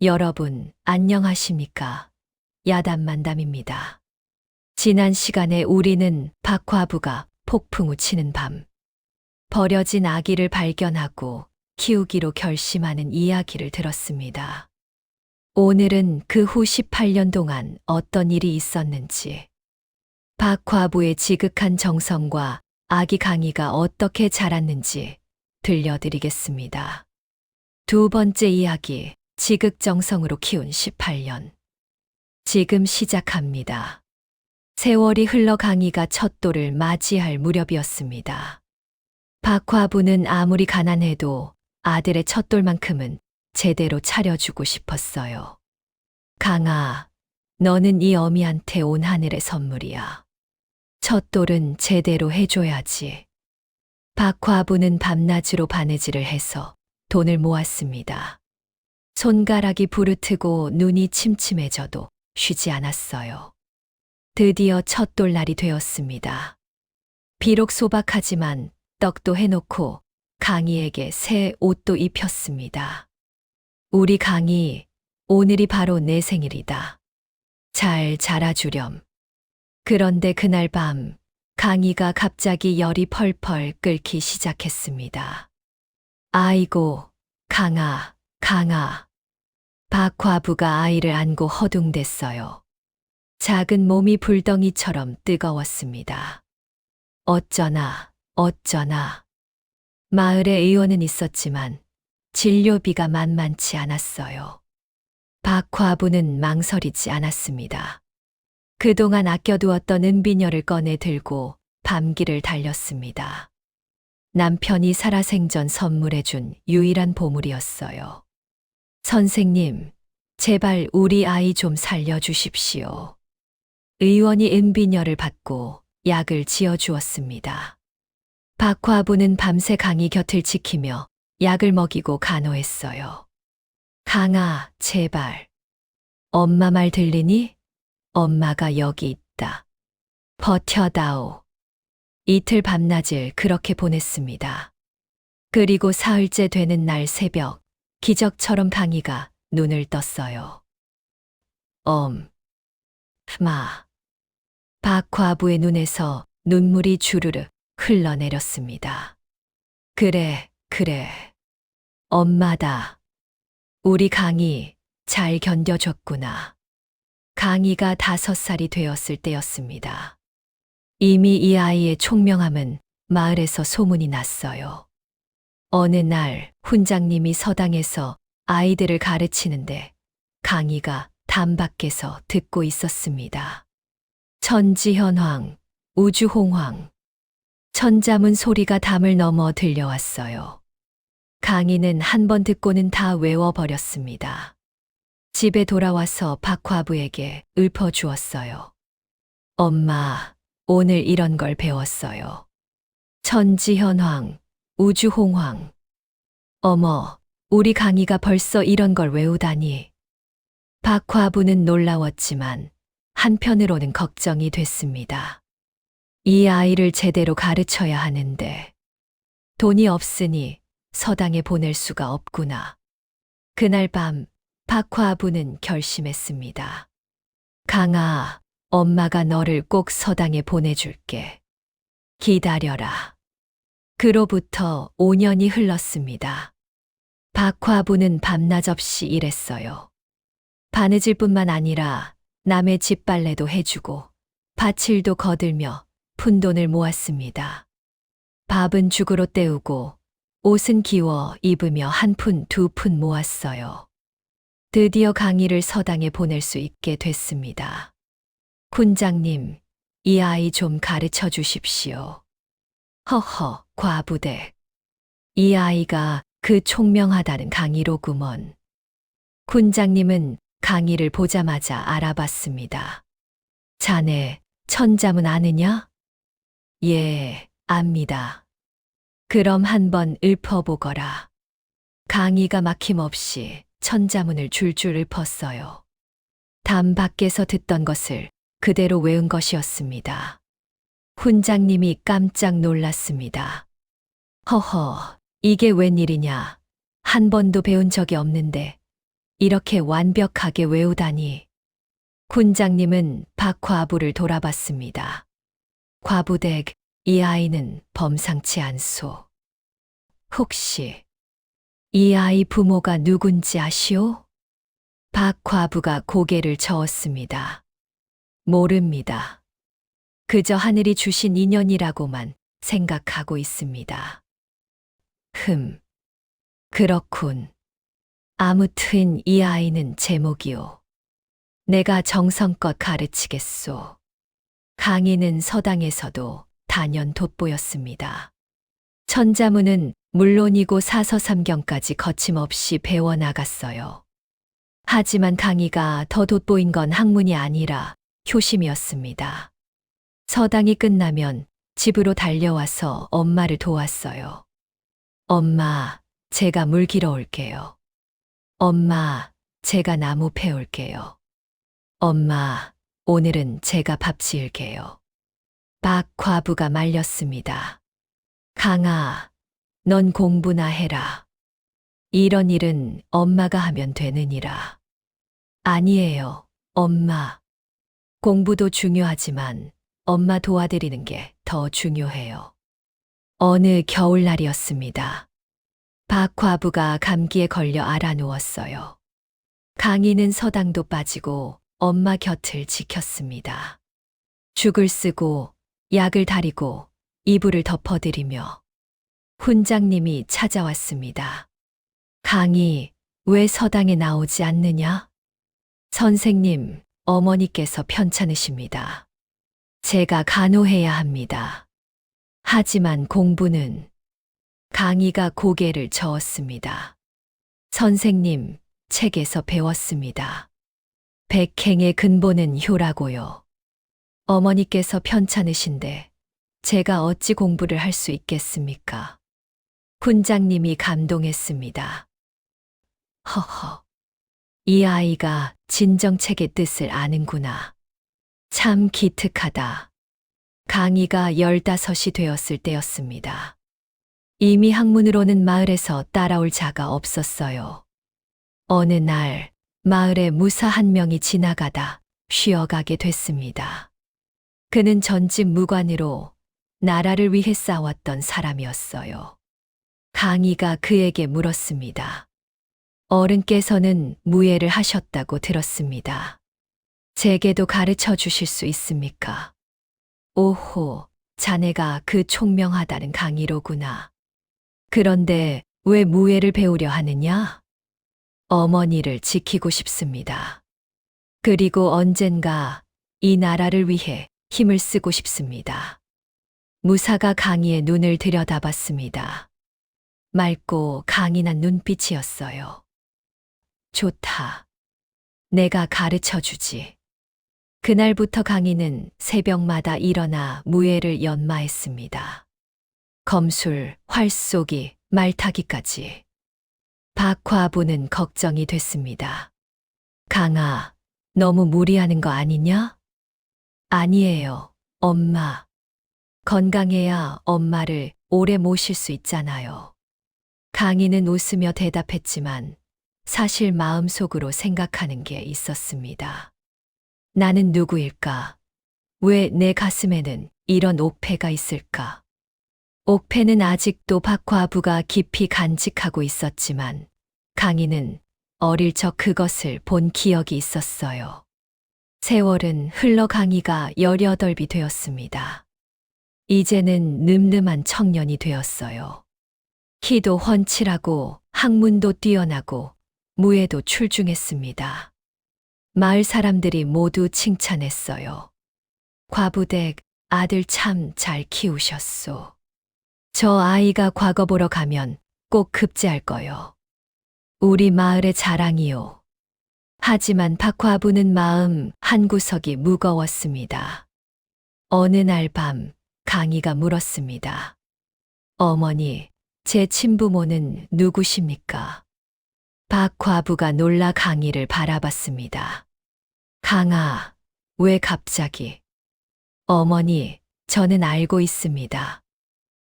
여러분, 안녕하십니까? 야단만담입니다. 지난 시간에 우리는 박화부가 폭풍우 치는 밤, 버려진 아기를 발견하고 키우기로 결심하는 이야기를 들었습니다. 오늘은 그 후 18년 동안 어떤 일이 있었는지, 박화부의 지극한 정성과 아기 강희가 어떻게 자랐는지 들려드리겠습니다. 두 번째 이야기, 지극정성으로 키운 18년. 지금 시작합니다. 세월이 흘러 강희가 첫 돌을 맞이할 무렵이었습니다. 박화부는 아무리 가난해도 아들의 첫 돌만큼은 제대로 차려주고 싶었어요. 강아, 너는 이 어미한테 온 하늘의 선물이야. 첫 돌은 제대로 해줘야지. 박화부는 밤낮으로 바느질을 해서 돈을 모았습니다. 손가락이 부르트고 눈이 침침해져도 쉬지 않았어요. 드디어 첫 돌날이 되었습니다. 비록 소박하지만 떡도 해놓고 강희에게 새 옷도 입혔습니다. 우리 강희, 오늘이 바로 내 생일이다. 잘 자라주렴. 그런데 그날 밤, 강희가 갑자기 열이 펄펄 끓기 시작했습니다. 아이고, 강아, 강아. 박화부가 아이를 안고 허둥댔어요. 작은 몸이 불덩이처럼 뜨거웠습니다. 어쩌나, 어쩌나. 마을에 의원은 있었지만 진료비가 만만치 않았어요. 박화부는 망설이지 않았습니다. 그동안 아껴두었던 은비녀를 꺼내 들고 밤길을 달렸습니다. 남편이 살아생전 선물해준 유일한 보물이었어요. 선생님, 제발 우리 아이 좀 살려주십시오. 의원이 은비녀를 받고 약을 지어주었습니다. 박화부는 밤새 강희 곁을 지키며 약을 먹이고 간호했어요. 강아, 제발. 엄마 말 들리니? 엄마가 여기 있다. 버텨다오. 이틀 밤낮을 그렇게 보냈습니다. 그리고 사흘째 되는 날 새벽, 기적처럼 강희가 눈을 떴어요. 마. 박화부의 눈에서 눈물이 주르르 흘러내렸습니다. 그래, 그래. 엄마다. 우리 강희 잘 견뎌줬구나. 강희가 5살이 되었을 때였습니다. 이미 이 아이의 총명함은 마을에서 소문이 났어요. 어느 날 훈장님이 서당에서 아이들을 가르치는데 강희가 담 밖에서 듣고 있었습니다. 천지현황, 우주홍황. 천자문 소리가 담을 넘어 들려왔어요. 강희는 한 번 듣고는 다 외워버렸습니다. 집에 돌아와서 박화부에게 읊어주었어요. 엄마, 오늘 이런 걸 배웠어요. 천지현황, 우주홍황. 어머, 우리 강희가 벌써 이런 걸 외우다니. 박화부는 놀라웠지만 한편으로는 걱정이 됐습니다. 이 아이를 제대로 가르쳐야 하는데 돈이 없으니 서당에 보낼 수가 없구나. 그날 밤 박화부는 결심했습니다. 강아, 엄마가 너를 꼭 서당에 보내줄게. 기다려라. 그로부터 5년이 흘렀습니다. 박화부는 밤낮 없이 일했어요. 바느질뿐만 아니라 남의 집 빨래도 해주고 밭일도 거들며 푼돈을 모았습니다. 밥은 죽으로 때우고 옷은 기워 입으며 한 푼, 2푼 모았어요. 드디어 강희를 서당에 보낼 수 있게 됐습니다. 훈장님, 이 아이 좀 가르쳐 주십시오. 허허, 과부대. 이 아이가 그 총명하다는 강희로구먼. 훈장님은 강희를 보자마자 알아봤습니다. 자네, 천자문 아느냐? 예, 압니다. 그럼 한번 읊어보거라. 강희가 막힘없이 천자문을 줄줄 읊었어요. 담 밖에서 듣던 것을 그대로 외운 것이었습니다. 훈장님이 깜짝 놀랐습니다. 허허, 이게 웬일이냐. 한 번도 배운 적이 없는데 이렇게 완벽하게 외우다니. 훈장님은 박과부를 돌아봤습니다. 과부댁, 이 아이는 범상치 않소. 혹시 이 아이 부모가 누군지 아시오? 박과부가 고개를 저었습니다. 모릅니다. 그저 하늘이 주신 인연이라고만 생각하고 있습니다. 그렇군. 아무튼 이 아이는 제목이오. 내가 정성껏 가르치겠소. 강희는 서당에서도 단연 돋보였습니다. 천자문은 물론이고 사서삼경까지 거침없이 배워나갔어요. 하지만 강희가 더 돋보인 건 학문이 아니라 효심이었습니다. 서당이 끝나면 집으로 달려와서 엄마를 도왔어요. 엄마, 제가 물 길어 올게요. 엄마, 제가 나무 패올게요. 엄마, 오늘은 제가 밥 지을게요. 박과부가 말렸습니다. 강아, 넌 공부나 해라. 이런 일은 엄마가 하면 되느니라. 아니에요, 엄마. 공부도 중요하지만 엄마 도와드리는 게 더 중요해요. 어느 겨울날이었습니다. 박과부가 감기에 걸려 앓아 누웠어요. 강희는 서당도 빠지고 엄마 곁을 지켰습니다. 죽을 쓰고 약을 다리고 이불을 덮어드리며 훈장님이 찾아왔습니다. 강희, 왜 서당에 나오지 않느냐? 선생님, 어머니께서 편찮으십니다. 제가 간호해야 합니다. 하지만 공부는. 강희가 고개를 저었습니다. 선생님, 책에서 배웠습니다. 백행의 근본은 효라고요. 어머니께서 편찮으신데 제가 어찌 공부를 할 수 있겠습니까? 훈장님이 감동했습니다. 허허, 이 아이가 진정책의 뜻을 아는구나. 참 기특하다. 강희가 15이 되었을 때였습니다. 이미 학문으로는 마을에서 따라올 자가 없었어요. 어느 날 마을에 무사 한 명이 지나가다 쉬어가게 됐습니다. 그는 전직 무관으로 나라를 위해 싸웠던 사람이었어요. 강희가 그에게 물었습니다. 어른께서는 무예를 하셨다고 들었습니다. 제게도 가르쳐 주실 수 있습니까? 오호, 자네가 그 총명하다는 강희로구나. 그런데 왜 무예를 배우려 하느냐? 어머니를 지키고 싶습니다. 그리고 언젠가 이 나라를 위해 힘을 쓰고 싶습니다. 무사가 강희의 눈을 들여다봤습니다. 맑고 강인한 눈빛이었어요. 좋다. 내가 가르쳐 주지. 그날부터 강희는 새벽마다 일어나 무예를 연마했습니다. 검술, 활쏘기, 말타기까지. 박과부는 걱정이 됐습니다. 강아, 너무 무리하는 거 아니냐? 아니에요, 엄마. 건강해야 엄마를 오래 모실 수 있잖아요. 강희는 웃으며 대답했지만 사실 마음속으로 생각하는 게 있었습니다. 나는 누구일까? 왜 내 가슴에는 이런 옥패가 있을까? 옥패는 아직도 박과부가 깊이 간직하고 있었지만 강희는 어릴 적 그것을 본 기억이 있었어요. 세월은 흘러 강희가 18이 되었습니다. 이제는 늠름한 청년이 되었어요. 키도 훤칠하고 학문도 뛰어나고 무예도 출중했습니다. 마을 사람들이 모두 칭찬했어요. 과부댁 아들 참 잘 키우셨소. 저 아이가 과거 보러 가면 꼭 급제할 거요. 우리 마을의 자랑이요. 하지만 박과부는 마음 한구석이 무거웠습니다. 어느 날 밤 강희가 물었습니다. 어머니, 제 친부모는 누구십니까? 박과부가 놀라 강희를 바라봤습니다. 강아, 왜 갑자기? 어머니, 저는 알고 있습니다.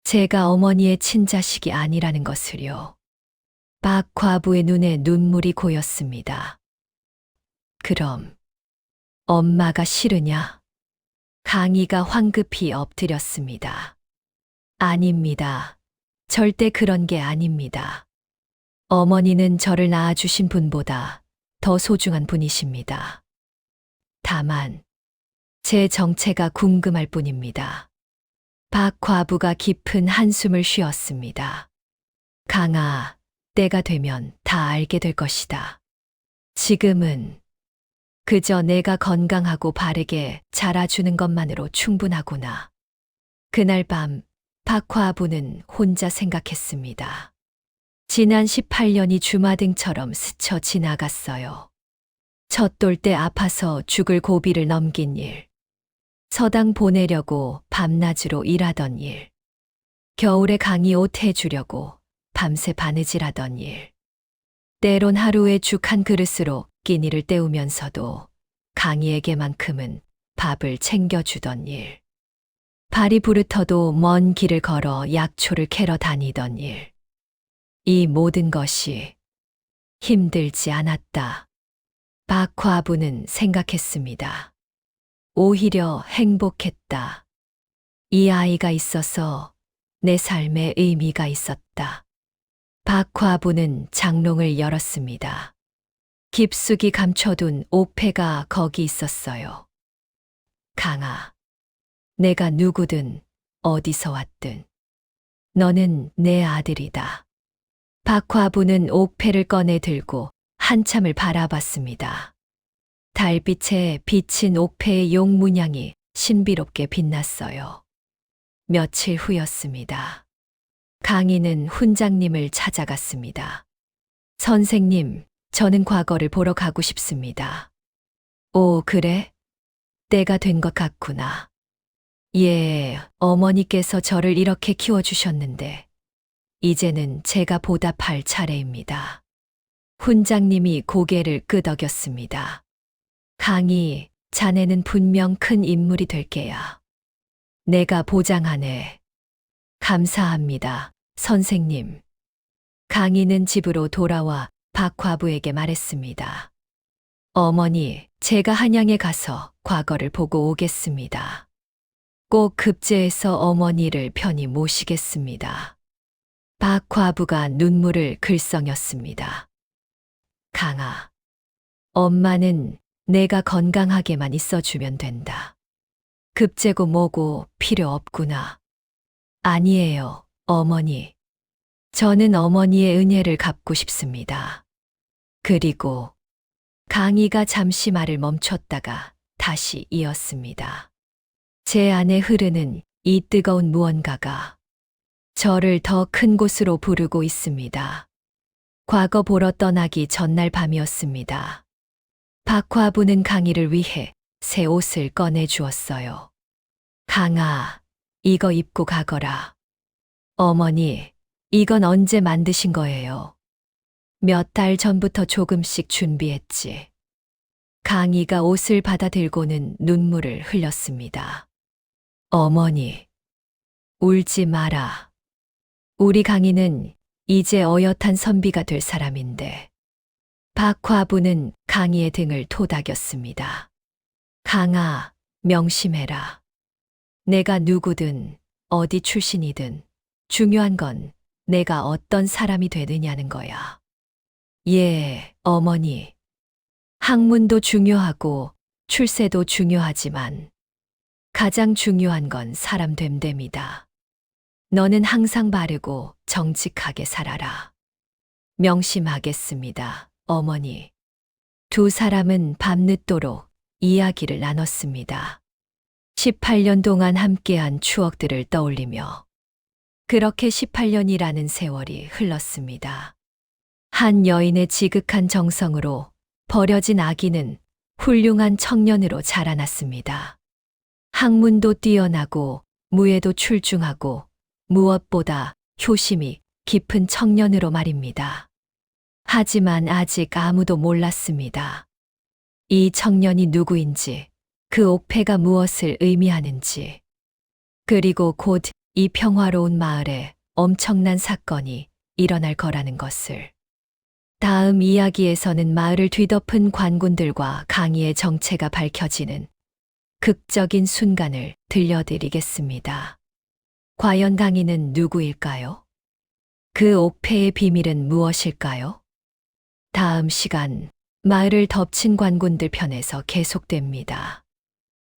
제가 어머니의 친자식이 아니라는 것을요. 박 과부의 눈에 눈물이 고였습니다. 그럼 엄마가 싫으냐? 강희가 황급히 엎드렸습니다. 아닙니다. 절대 그런 게 아닙니다. 어머니는 저를 낳아주신 분보다 더 소중한 분이십니다. 다만 제 정체가 궁금할 뿐입니다. 박 과부가 깊은 한숨을 쉬었습니다. 강아, 때가 되면 다 알게 될 것이다. 지금은 그저 내가 건강하고 바르게 자라주는 것만으로 충분하구나. 그날 밤 박 과부는 혼자 생각했습니다. 지난 18년이 주마등처럼 스쳐 지나갔어요. 젖돌 때 아파서 죽을 고비를 넘긴 일. 서당 보내려고 밤낮으로 일하던 일. 겨울에 강희 옷 해주려고 밤새 바느질하던 일. 때론 하루에 죽 한 그릇으로 끼니를 때우면서도 강희에게만큼은 밥을 챙겨주던 일. 발이 부르터도 먼 길을 걸어 약초를 캐러 다니던 일. 이 모든 것이 힘들지 않았다. 박 과부는 생각했습니다. 오히려 행복했다. 이 아이가 있어서 내 삶에 의미가 있었다. 박 과부는 장롱을 열었습니다. 깊숙이 감춰둔 옥패가 거기 있었어요. 강아, 내가 누구든 어디서 왔든 너는 내 아들이다. 박 과부는 옥패를 꺼내 들고 한참을 바라봤습니다. 달빛에 비친 옥패의 용문양이 신비롭게 빛났어요. 며칠 후였습니다. 강희는 훈장님을 찾아갔습니다. 선생님, 저는 과거를 보러 가고 싶습니다. 오, 그래? 때가 된 것 같구나. 예, 어머니께서 저를 이렇게 키워주셨는데, 이제는 제가 보답할 차례입니다. 훈장님이 고개를 끄덕였습니다. 강희, 자네는 분명 큰 인물이 될 게야. 내가 보장하네. 감사합니다, 선생님. 강희는 집으로 돌아와 박 과부에게 말했습니다. 어머니, 제가 한양에 가서 과거를 보고 오겠습니다. 꼭 급제해서 어머니를 편히 모시겠습니다. 박 과부가 눈물을 글썽였습니다. 강아, 엄마는 내가 건강하게만 있어주면 된다. 급제고 뭐고 필요 없구나. 아니에요, 어머니. 저는 어머니의 은혜를 갚고 싶습니다. 그리고 강희가 잠시 말을 멈췄다가 다시 이었습니다. 제 안에 흐르는 이 뜨거운 무언가가 저를 더 큰 곳으로 부르고 있습니다. 과거 보러 떠나기 전날 밤이었습니다. 박 과부는 강희를 위해 새 옷을 꺼내 주었어요. 강아, 이거 입고 가거라. 어머니, 이건 언제 만드신 거예요? 몇 달 전부터 조금씩 준비했지. 강희가 옷을 받아들고는 눈물을 흘렸습니다. 어머니, 울지 마라. 우리 강희는 이제 어엿한 선비가 될 사람인데. 박 과부는 강희의 등을 토닥였습니다. 강아, 명심해라. 내가 누구든 어디 출신이든 중요한 건 내가 어떤 사람이 되느냐는 거야. 예, 어머니. 학문도 중요하고 출세도 중요하지만 가장 중요한 건 사람 됨됨이다. 너는 항상 바르고 정직하게 살아라. 명심하겠습니다, 어머니. 두 사람은 밤늦도록 이야기를 나눴습니다. 18년 동안 함께한 추억들을 떠올리며 그렇게 18년이라는 세월이 흘렀습니다. 한 여인의 지극한 정성으로 버려진 아기는 훌륭한 청년으로 자라났습니다. 학문도 뛰어나고 무예도 출중하고 무엇보다 효심이 깊은 청년으로 말입니다. 하지만 아직 아무도 몰랐습니다. 이 청년이 누구인지, 그 옥패가 무엇을 의미하는지, 그리고 곧 이 평화로운 마을에 엄청난 사건이 일어날 거라는 것을. 다음 이야기에서는 마을을 뒤덮은 관군들과 강희의 정체가 밝혀지는 극적인 순간을 들려드리겠습니다. 과연 강희는 누구일까요? 그 옥패의 비밀은 무엇일까요? 다음 시간 마을을 덮친 관군들 편에서 계속됩니다.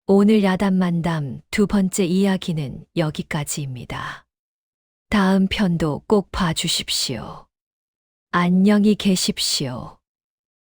오늘 야담만담 두 번째 이야기는 여기까지입니다. 다음 편도 꼭 봐주십시오. 안녕히 계십시오.